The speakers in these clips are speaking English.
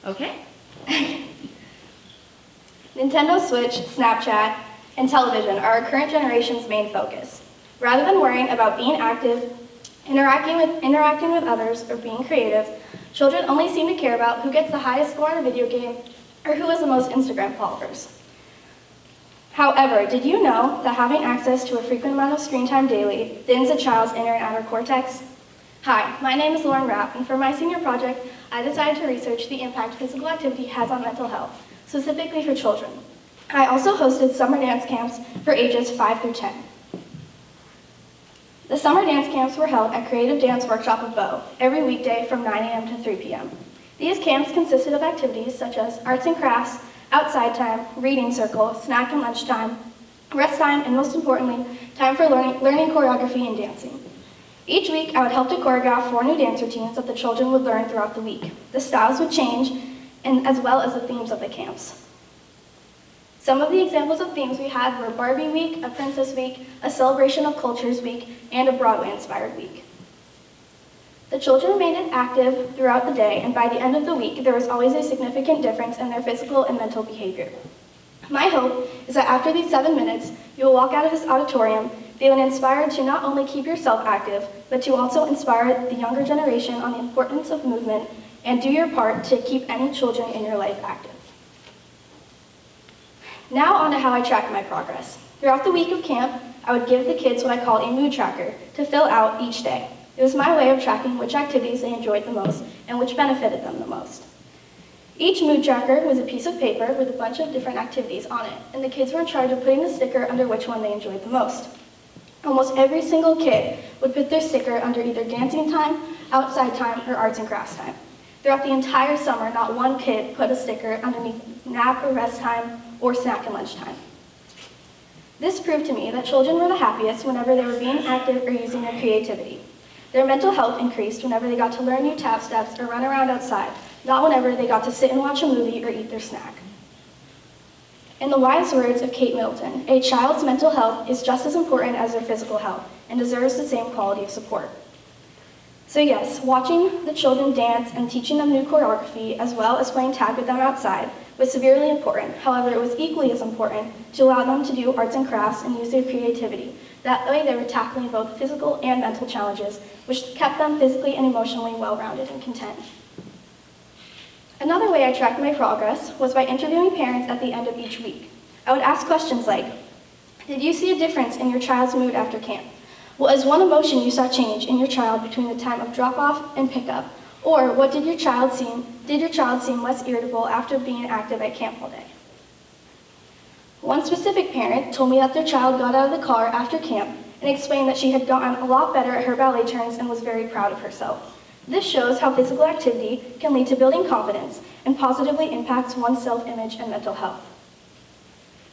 Okay. Nintendo Switch, Snapchat, and television are our current generation's main focus. Rather than worrying about being active, interacting with others, or being creative, children only seem to care about who gets the highest score in a video game or who has the most Instagram followers. However, did you know that having access to a frequent amount of screen time daily thins a child's inner and outer cortex? Hi, my name is Lauren Rapp, and for my senior project, I decided to research the impact physical activity has on mental health, specifically for children. I also hosted summer dance camps for ages 5 through 10. The summer dance camps were held at Creative Dance Workshop of Bow every weekday from 9 a.m. to 3 p.m. These camps consisted of activities such as arts and crafts, outside time, reading circle, snack and lunch time, rest time, and most importantly, time for learning choreography and dancing. Each week, I would help to choreograph 4 new dance routines that the children would learn throughout the week. The styles would change, and as well as the themes of the camps. Some of the examples of themes we had were Barbie Week, a Princess Week, a Celebration of Cultures Week, and a Broadway-inspired week. The children remained active throughout the day, and by the end of the week, there was always a significant difference in their physical and mental behavior. My hope is that after these 7 minutes, you will walk out of this auditorium feeling inspired to not only keep yourself active, but to also inspire the younger generation on the importance of movement and do your part to keep any children in your life active. Now on to how I track my progress. Throughout the week of camp, I would give the kids what I call a mood tracker to fill out each day. It was my way of tracking which activities they enjoyed the most and which benefited them the most. Each mood tracker was a piece of paper with a bunch of different activities on it, and the kids were in charge of putting the sticker under which one they enjoyed the most. Almost every single kid would put their sticker under either dancing time, outside time, or arts and crafts time. Throughout the entire summer, not one kid put a sticker underneath nap or rest time or snack and lunch time. This proved to me that children were the happiest whenever they were being active or using their creativity. Their mental health increased whenever they got to learn new tap steps or run around outside, not whenever they got to sit and watch a movie or eat their snack. In the wise words of Kate Middleton, a child's mental health is just as important as their physical health and deserves the same quality of support. So yes, watching the children dance and teaching them new choreography, as well as playing tag with them outside, was severely important. However, it was equally as important to allow them to do arts and crafts and use their creativity. That way they were tackling both physical and mental challenges, which kept them physically and emotionally well-rounded and content. Another way I tracked my progress was by interviewing parents at the end of each week. I would ask questions like, did you see a difference in your child's mood after camp? What is one emotion you saw change in your child between the time of drop-off and pickup? Or what did your child seem less irritable after being active at camp all day? One specific parent told me that their child got out of the car after camp and explained that she had gotten a lot better at her ballet turns and was very proud of herself. This shows how physical activity can lead to building confidence and positively impacts one's self-image and mental health.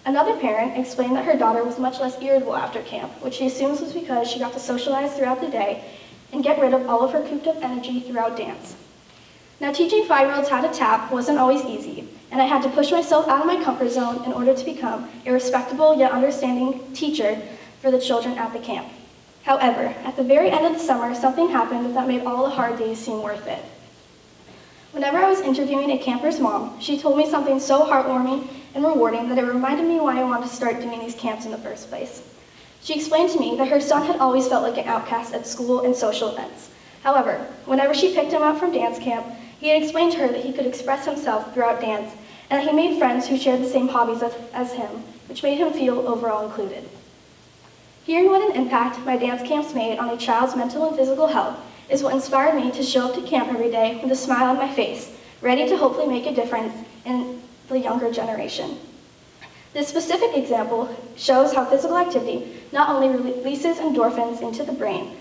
Another parent explained that her daughter was much less irritable after camp, which she assumes was because she got to socialize throughout the day and get rid of all of her cooped-up energy throughout dance. Now, teaching 5-year-olds how to tap wasn't always easy, and I had to push myself out of my comfort zone in order to become a respectable yet understanding teacher for the children at the camp. However, at the very end of the summer, something happened that made all the hard days seem worth it. Whenever I was interviewing a camper's mom, she told me something so heartwarming and rewarding that it reminded me why I wanted to start doing these camps in the first place. She explained to me that her son had always felt like an outcast at school and social events. However, whenever she picked him up from dance camp, he had explained to her that he could express himself throughout dance and that he made friends who shared the same hobbies as him, which made him feel overall included. Hearing what an impact my dance camps made on a child's mental and physical health is what inspired me to show up to camp every day with a smile on my face, ready to hopefully make a difference in the younger generation. This specific example shows how physical activity not only releases endorphins into the brain,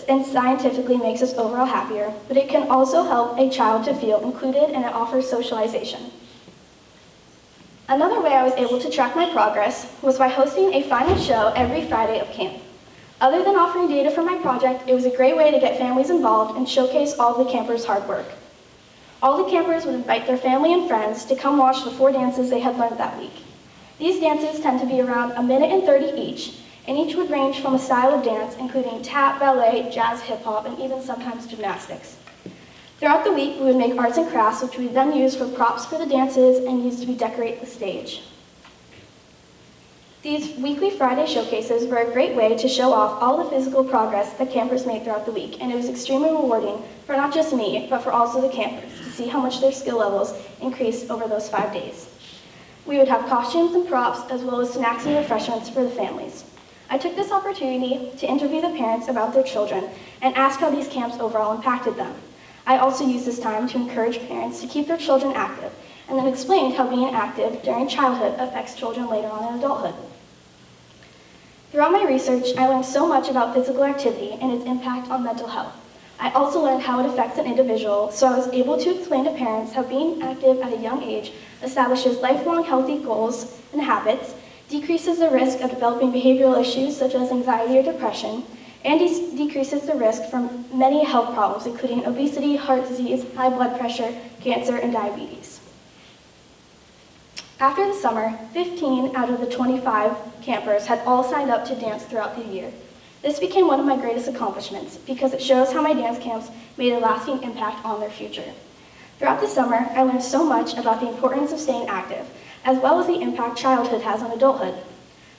and scientifically makes us overall happier, but it can also help a child to feel included and it offers socialization. Another way I was able to track my progress was by hosting a final show every Friday of camp. Other than offering data for my project, it was a great way to get families involved and showcase all the campers' hard work. All the campers would invite their family and friends to come watch the 4 dances they had learned that week. These dances tend to be around 1 minute and 30 each, and each would range from a style of dance including tap, ballet, jazz, hip-hop, and even sometimes gymnastics. Throughout the week, we would make arts and crafts, which we would then use for props for the dances and use to decorate the stage. These weekly Friday showcases were a great way to show off all the physical progress that campers made throughout the week, and it was extremely rewarding for not just me, but for also the campers to see how much their skill levels increased over those 5 days. We would have costumes and props, as well as snacks and refreshments for the families. I took this opportunity to interview the parents about their children and ask how these camps overall impacted them. I also used this time to encourage parents to keep their children active, and then explained how being active during childhood affects children later on in adulthood. Throughout my research, I learned so much about physical activity and its impact on mental health. I also learned how it affects an individual, so I was able to explain to parents how being active at a young age establishes lifelong healthy goals and habits, decreases the risk of developing behavioral issues such as anxiety or depression, and decreases the risk from many health problems, including obesity, heart disease, high blood pressure, cancer, and diabetes. After the summer, 15 out of the 25 campers had all signed up to dance throughout the year. This became one of my greatest accomplishments because it shows how my dance camps made a lasting impact on their future. Throughout the summer, I learned so much about the importance of staying active, as well as the impact childhood has on adulthood.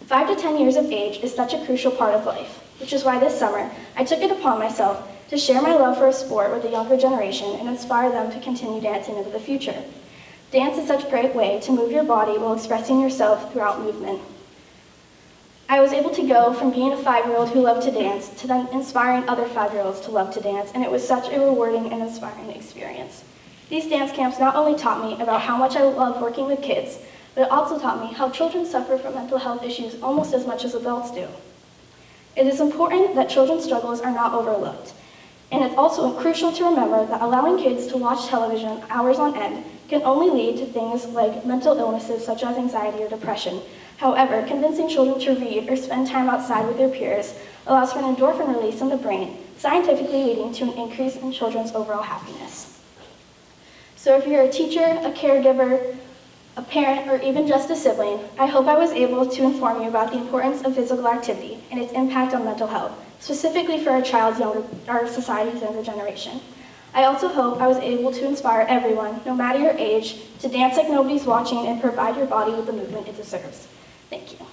5 to 10 years of age is such a crucial part of life, which is why this summer I took it upon myself to share my love for a sport with the younger generation and inspire them to continue dancing into the future. Dance is such a great way to move your body while expressing yourself throughout movement. I was able to go from being a 5-year-old who loved to dance to then inspiring other 5-year-olds to love to dance, and it was such a rewarding and inspiring experience. These dance camps not only taught me about how much I love working with kids, but it also taught me how children suffer from mental health issues almost as much as adults do. It is important that children's struggles are not overlooked, and it's also crucial to remember that allowing kids to watch television hours on end can only lead to things like mental illnesses such as anxiety or depression. However, convincing children to read or spend time outside with their peers allows for an endorphin release in the brain, scientifically leading to an increase in children's overall happiness. So if you're a teacher, a caregiver, a parent, or even just a sibling, I hope I was able to inform you about the importance of physical activity and its impact on mental health, specifically for our society's younger generation. I also hope I was able to inspire everyone, no matter your age, to dance like nobody's watching and provide your body with the movement it deserves. Thank you.